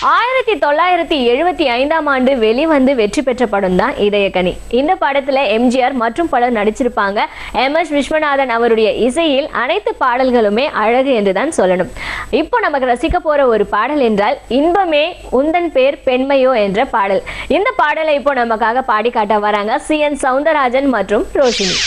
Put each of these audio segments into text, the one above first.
1975ஆம் ஆண்டு வெளிவந்து வெற்றி பெற்ற படம் தான் இதயக்கனி. இந்த படத்துல எம்ஜிஆர் மற்றும் பலர் நடிச்சிருப்பாங்க. MS விஸ்வநாதன் அவருடைய இசையில் அனைத்து பாடல்களுமே அழகு என்றுதான் சொல்லணும். இப்போ நமக்கு ரசிக்க போற ஒரு பாடல் என்றால் இன்பமே உந்தன் பேர் பெண்மையோ என்ற பாடல். இந்த பாடலை இப்போ நமக்காக பாடி காட்ட வராங்க CN சவுந்தரராஜன் மற்றும் ரோஷினி.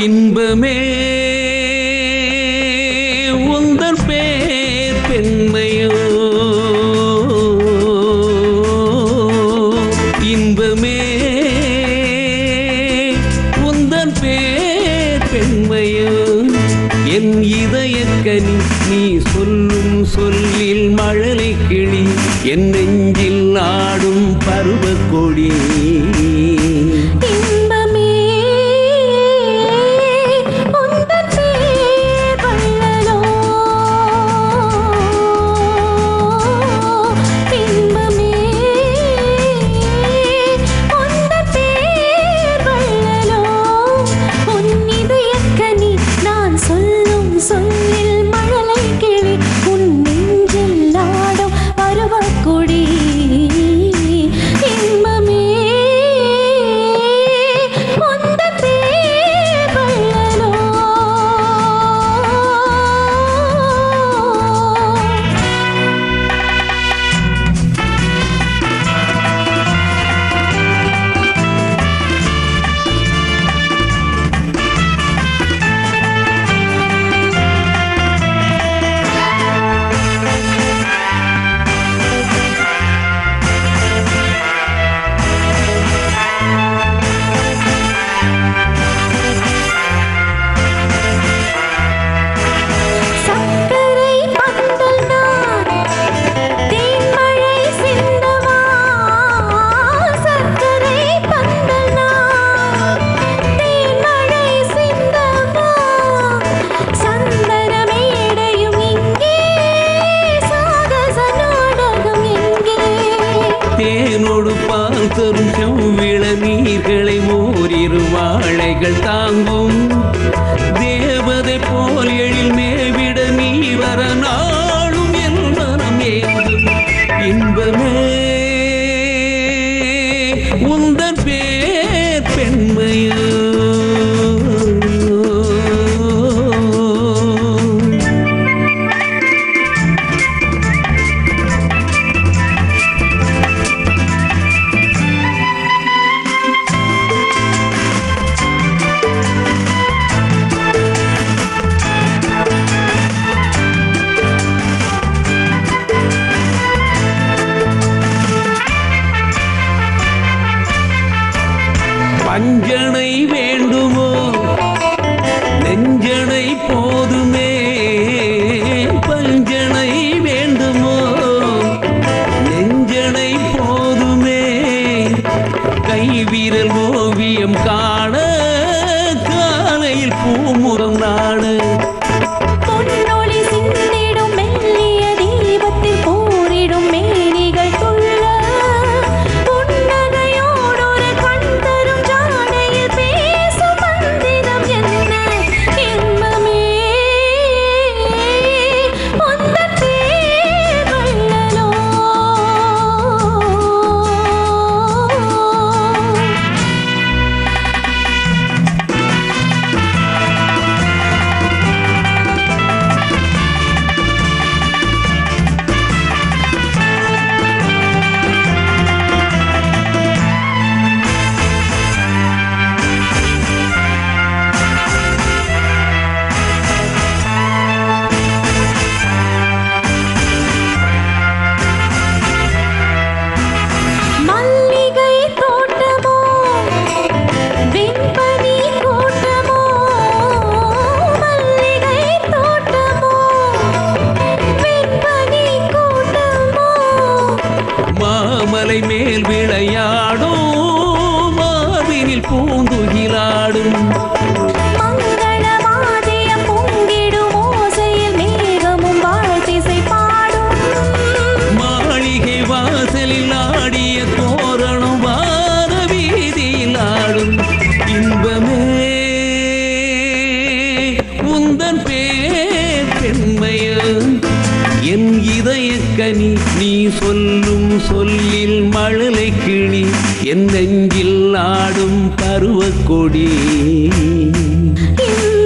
இன்பமே உந்தன் பேர் பெண்மையோ, இன்பமே உந்தன் பேர் பெண்மையோ, என் இதயக்கனி நீ சொல்லும் சொல்லில் மழலை கிளி, என் நெஞ்சில் ஆடும் பருவக் கொடி. தேனோடு பால் தரும் செவ்விள நீர்களை ஓரிரு வாழைகள் தாங்கும் தேவதை போல் எழில் மேவிட நீ வர நாளும் என் மனம் ஏங்கும். இன்பமே உந்தன் பேர் பெண்மையோ, பஞ்சனை வேண்டுமோ நெஞ்சனை போதுமே, பஞ்சனை வேண்டுமோ நெஞ்சனை போதுமே, கைவிரல் ஓவியம் காண காலையில் பூமுகம் நாடு. மாமலை மேல் விளையாடும் மாவினில் பூந்துகிலாடும் மங்களவாதியம் பொங்கிடும் ஓசையில் மேகமும் வாழ்த்திசை பாடும் மாளிகை வாசலில் ஆடிய தோரணம் வார வீதியில் ஆடும் இன்பமே உந்தன் பேர் பெண்மையோ என் இதயக்கனி நீ சொல்லும் சொல்லில் மழலை கிளி என் நெஞ்சில் ஆடும் பருவக்கொடி இந்த